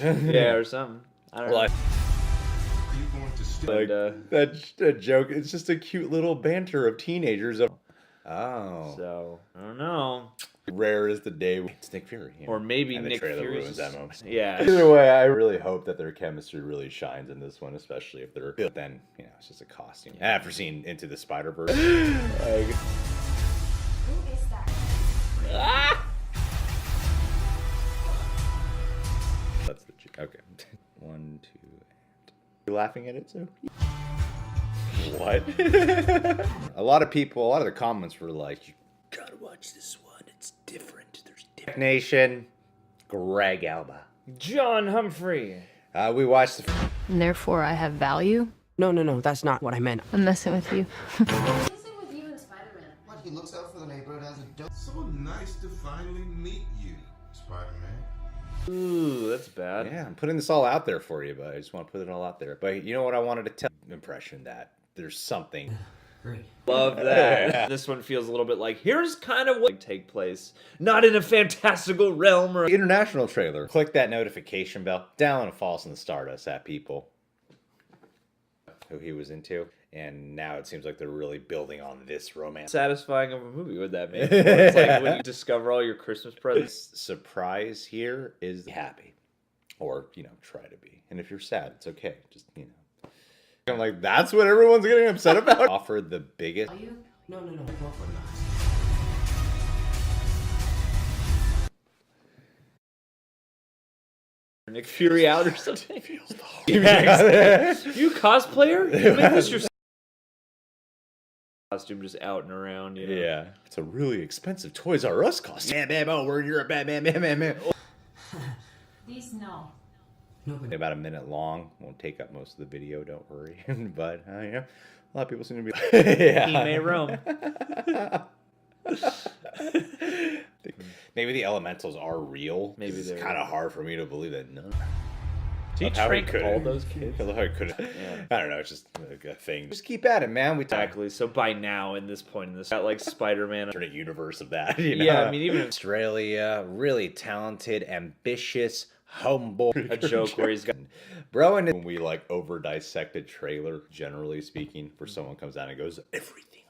Yeah, or something. I don't know. Like, that joke, it's just a cute little banter of teenagers. Oh. So, I don't know. Rare is the day it's Nick Fury. You know? Or maybe and the Nick trailer Fury's ruins that moment. Yeah. Either way, I really hope that their chemistry really shines in this one, especially if they're good. Then, you know, it's just a costume. After seeing Into the Spider-Verse. Who is that? Ah! That's the joke. Okay. 1, 2, and... You laughing at it, too? What? a lot of the comments were like, you gotta watch this one. It's different. There's different. Nation, Greg Alba. John Humphrey. We watched the... And therefore I have value? No, that's not what I meant. I'm messing with you. What's with you and Spider-Man? What, he looks out for the neighborhood as a dope. So nice to finally meet you, Spider-Man. Ooh, that's bad. Yeah, I'm putting this all out there for you, but I just want to put it all out there. But you know what I wanted to tell? Impression that there's something. Great. Love that. This one feels a little bit like, here's kind of what take place. Not in a fantastical realm or... International trailer. Click that notification bell. Download Falls in the Stardust at people. Who he was into. And now it seems like they're really building on this romance. Satisfying of a movie would that make? It's like when you discover all your Christmas presents. Surprise here is happy. Or, you know, try to be. And if you're sad, it's okay. Just, you know. I'm like, that's what everyone's getting upset about? Offered the biggest... No. Nick Fury out or something. Yeah, you cosplayer? You make this your costume just out and around, you know? Yeah. It's a really expensive Toys R Us costume. Bam, oh, you're a Batman. These no. About a minute long. Won't take up most of the video, don't worry. But, yeah, a lot of people seem to be... He may roam. Maybe the elementals are real. Maybe it's they're... kind of hard for me to believe that none. He trained all those kids. I love how he could. Yeah. I don't know. It's just like a thing. Just keep at it, man. Exactly. So by now, in this point in this, got like Spider-Man, alternate universe of that. You know? Yeah, I mean, even Australia, really talented, ambitious, humble. A joke where he's got bro, and when we like over dissect a trailer, generally speaking, where someone comes out and goes everything.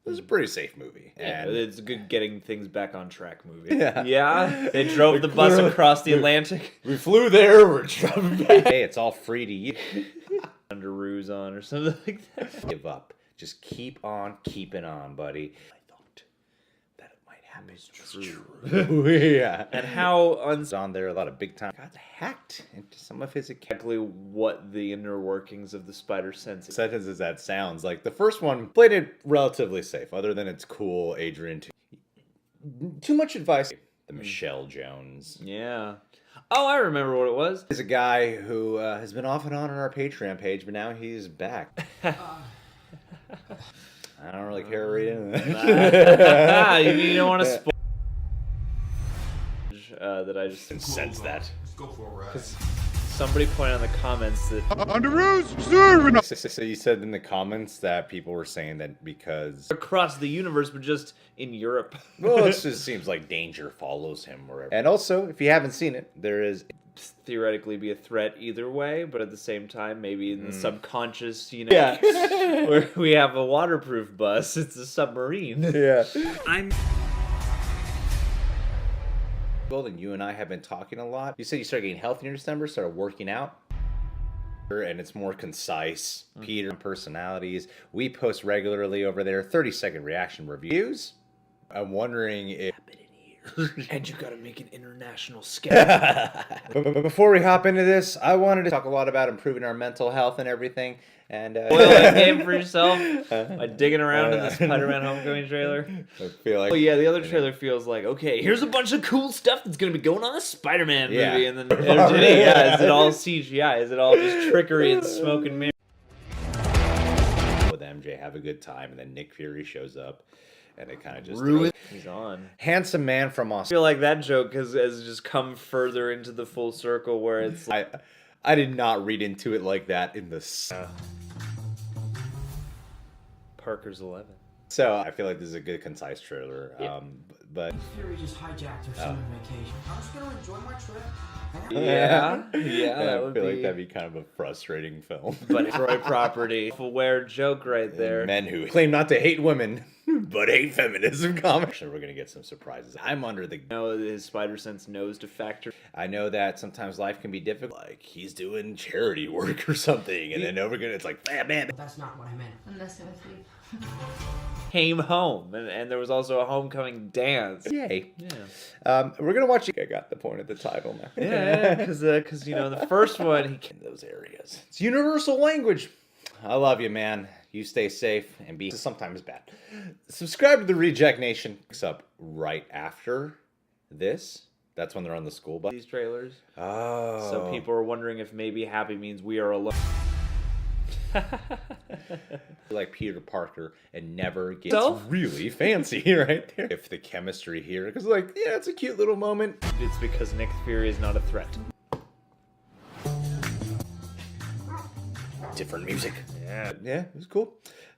It was a pretty safe movie. Yeah, and it's good getting things back on track movie. Yeah. Yeah. They drove the bus across the Atlantic. We flew there, we're driving back. Hey, it's all free to you. Underoos on or something like that. Give up. Just keep on keeping on, buddy. I thought that it might happen. It's true. Yeah. And how on there, a lot of big time got hacked into some of his exactly what the inner workings of the spider sense sentence as that sounds. Like the first one played it relatively safe, other than it's cool, Adrian. Too much advice. The Michelle Jones. Yeah. Oh, I remember what it was. There's a guy who has been off and on our Patreon page, but now he's back. I don't really care to read it. You don't want to spoil that I just sense that. Let's go for a ride. Somebody pointed out in the comments that So you said in the comments that people were saying that because across the universe, but just in Europe. Well, it just seems like danger follows him wherever. And also, if you haven't seen it, there is theoretically be a threat either way, but at the same time, maybe in the subconscious, you know, where we have a waterproof bus, it's a submarine. Yeah. And you and I have been talking a lot. You said you started getting healthy in December, started working out, and it's more concise. Peter personalities. We post regularly over there. 30-second reaction reviews. I'm wondering if And you gotta make an international sketch. but before we hop into this, I wanted to talk a lot about improving our mental health and everything. And Spoil that game for yourself by digging around in the Spider-Man Homecoming trailer. I feel like, well, yeah, the other trailer feels like, okay, here's a bunch of cool stuff that's gonna be going on in the Spider-Man movie, and then is it all CGI? Is it all just trickery and smoke and mirrors? With MJ, have a good time, and then Nick Fury shows up. And it kind of just He's on. Handsome man from I Australia. feel like that joke has just come further into the full circle where it's like, I did not read into it like that in the Parker's 11. So I feel like this is a good concise trailer. Yeah. but Fury just hijacked her summer vacation. I'm just gonna enjoy my trip. Yeah, that I would feel be. like that'd be kind of a frustrating film. But Troy property, aware joke right there. Men who claim not to hate women, but hate feminism comics. We're gonna get some surprises. I'm under the. You know, his spider sense knows to factor. I know that sometimes life can be difficult. Like he's doing charity work or something, and then it's like, bam. That's not what I meant. I'm messing with you. Came home, and there was also a homecoming dance. Yay. Yeah. We're gonna watch. I got the point of the title now. Yeah, because you know the first one he In those areas. It's universal language. I love you, man. You stay safe and be sometimes bad. Subscribe to the Reject Nation. Picks up right after this. That's when they're on the school bus. these trailers. Oh. So people are wondering if maybe happy means we are alone. Like Peter Parker and never gets So? really fancy right there. If the chemistry here, because like, yeah, it's a cute little moment. It's because Nick Fury is not a threat. Different music. Yeah. Yeah, it was cool.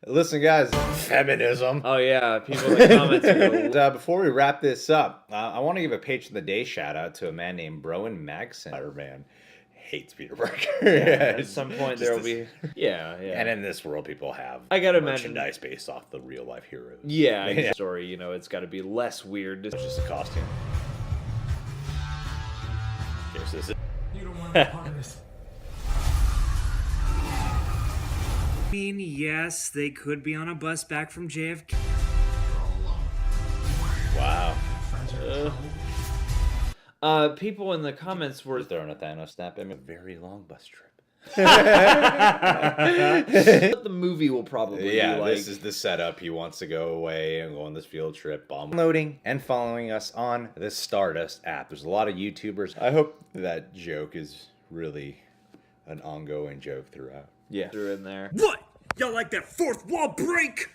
Listen, guys, feminism. Oh yeah, people in the comments go, Before we wrap this up, I want to give a page of the day shout out to a man named Broen Magson. Spider-Man hates Peter Parker. at some point there will be. Yeah. And in this world, people have I gotta imagine. merchandise based off the real life heroes. Yeah, Yeah. story. You know, it's got to be less weird. It's just a costume. Here's this. You don't want to be part of this. I mean, yes, they could be on a bus back from JFK. Wow. People in the comments were Throwing a Thanos snap him. A very long bus trip. the movie will probably Yeah, be like. this is the setup. He wants to go away and go on this field trip. Downloading and following us on the Stardust app. There's a lot of YouTubers. I hope that joke is really an ongoing joke throughout. Yeah, threw in there. What? Y'all like that fourth wall break?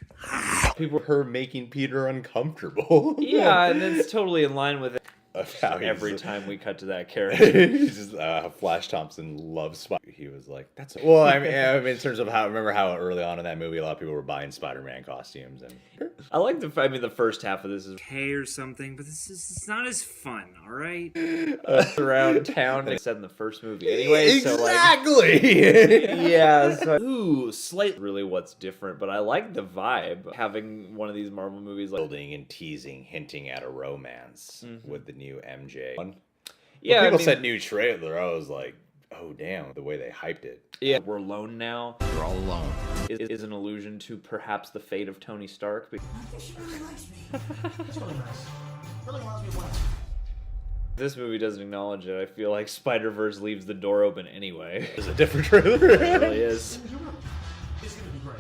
People her making Peter uncomfortable. Yeah, and it's totally in line with it. Of how he's- Every time we cut to that character. He's just, Flash Thompson loves Spider. He was like, "That's well." I mean, in terms of how remember how early on in that movie, a lot of people were buying Spider-Man costumes, and I like the first half of this is Okay, or something, but it's not as fun, all right? around town. They said in the first movie, anyway. exactly. So like, yeah. So slightly really what's different, but I like the vibe having one of these Marvel movies like. Building and teasing, hinting at a romance with the new MJ. Yeah, When people I mean- said new trailer, I was like, "Oh damn!" The way they hyped it. Yeah, we're alone now. We're all alone. Is an allusion to perhaps the fate of Tony Stark. She really likes me. It's really nice. Really reminds me of when This movie doesn't acknowledge it. I feel like Spider-Verse leaves the door open anyway. There's a different trailer. It really is. it's gonna be great.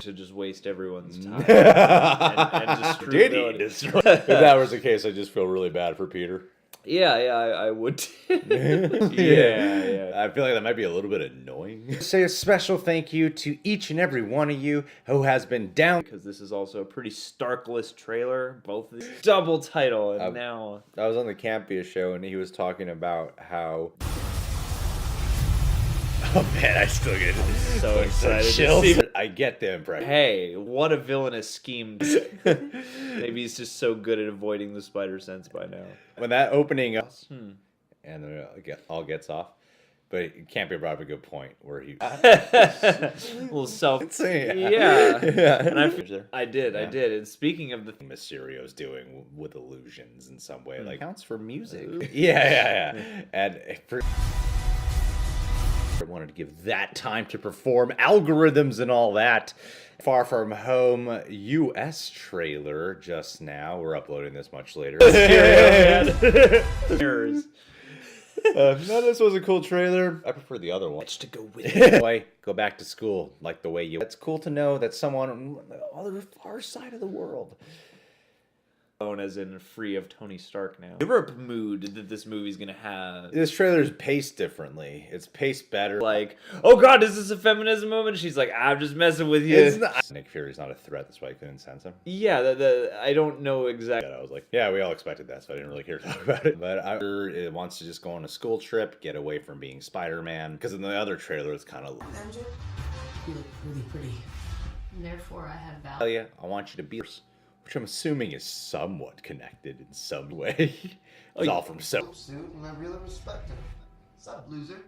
To just waste everyone's time and destroy Did he ability. destroy? If that was the case, I just feel really bad for Peter. Yeah, I would. yeah. I feel like that might be a little bit annoying. Say a special thank you to each and every one of you who has been down. Because this is also a pretty starkless trailer. Both of these double title, and now I was on the Campia show and he was talking about how. Oh man, I still get so excited to chills. see. I get the impression. Hey, what a villainous scheme! Maybe he's just so good at avoiding the spider sense by now. When that opening up, and then it all gets off. But Campia brought up a good point where he. A little self. Yeah. And I did. And speaking of the Mysterio's doing with illusions in some way, like counts for music. Yeah. And I wanted to give that time to perform algorithms and all that. Far From Home US trailer just now. We're uploading this much later. mirrors. No, this was a cool trailer. I prefer the other one. To go with it. Boy, go back to school like the way you. It's cool to know that someone on the other far side of the world. As in free of Tony Stark now. Europe mood that this movie's gonna have. This trailer's paced differently. It's paced better. Like, oh god, is this a feminism moment? She's like, I'm just messing with you. It's not. Nick Fury's not a threat. That's why I couldn't sense him. Yeah, I don't know exactly. I was like, yeah, we all expected that, so I didn't really care to talk about it. But it wants to just go on a school trip, get away from being Spider-Man. Because in the other trailer, it's kind of. MJ, you look really pretty. And therefore, I have Tell value. you, I want you to be which I'm assuming is somewhat connected in some way. It's all from Suit, and I really respect him. What's up, loser?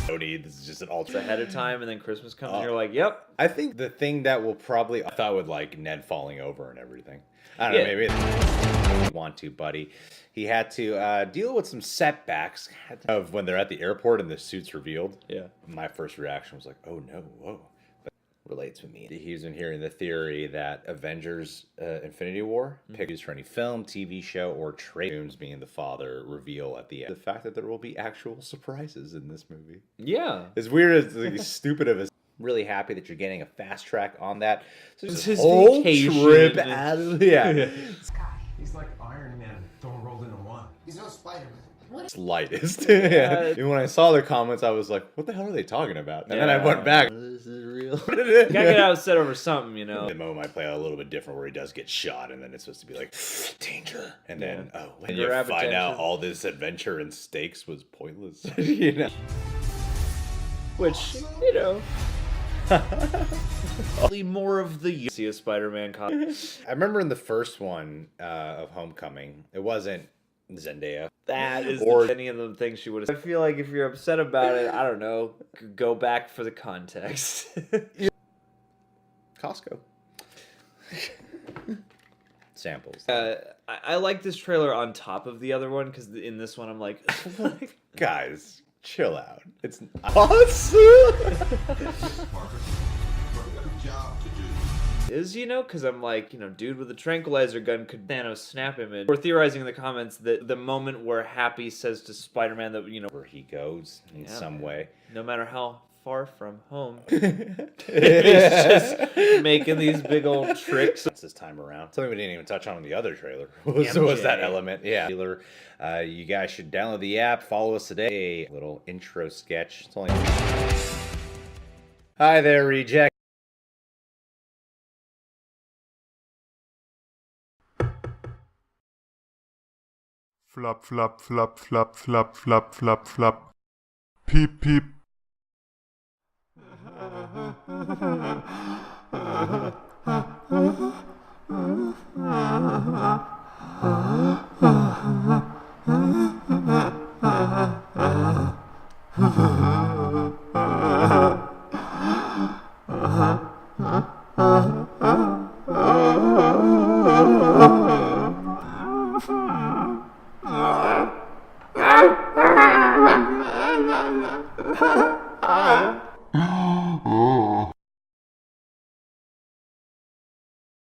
Sony. This is just an ultra Ahead of time, and then Christmas comes, and you're like, "Yep." I think the thing that will probably, I thought with like Ned falling over and everything. I don't know, maybe want to, buddy. He had to deal with some setbacks of when they're at the airport and the suit's revealed. Yeah. My first reaction was like, oh no, whoa. But relates with me. He's been hearing the theory that Avengers Infinity War picks for any film, TV show, or trade being the father reveal at the end. The fact that there will be actual surprises in this movie. Yeah. As weird as like, stupid of as really happy that you're getting a fast track on that. So It's this his whole vacation. trip out of He's like Iron Man, thrown rolled into one. He's no Spider-Man. It's lightest. And when I saw the comments, I was like, what the hell are they talking about? And then I went back. This is real. Gotta get upset over something, you know. The moment might play out a little bit different where he does get shot and then it's supposed to be like, danger. And then, and you Grab find out attention. all this adventure and stakes was pointless. You know? Which, you know. More of the see a Spider-Man comic. I remember in the first one of Homecoming, it wasn't Zendaya. That is Or- any of the things she would have. I feel like if you're upset about it, I don't know, go back for the context. Costco. Samples. I like this trailer on top of the other one because in this one I'm like, Guys, chill out. It's awesome. Parker, you've got a job to do. is, you know, because I'm like, you know, dude with a tranquilizer gun could Thanos snap him in. We're theorizing in the comments that the moment where Happy says to Spider-Man that, you know, Where he goes in Yeah. some way. no matter how far from home, he's just making these big old tricks. This time around. Something we didn't even touch on in the other trailer was that element. Yeah. You guys should download the app, follow us today. A little intro sketch. It's only... Hi there, reject. Flop, flop, flop, flop, flop, flop, flop, flop. Peep, peep.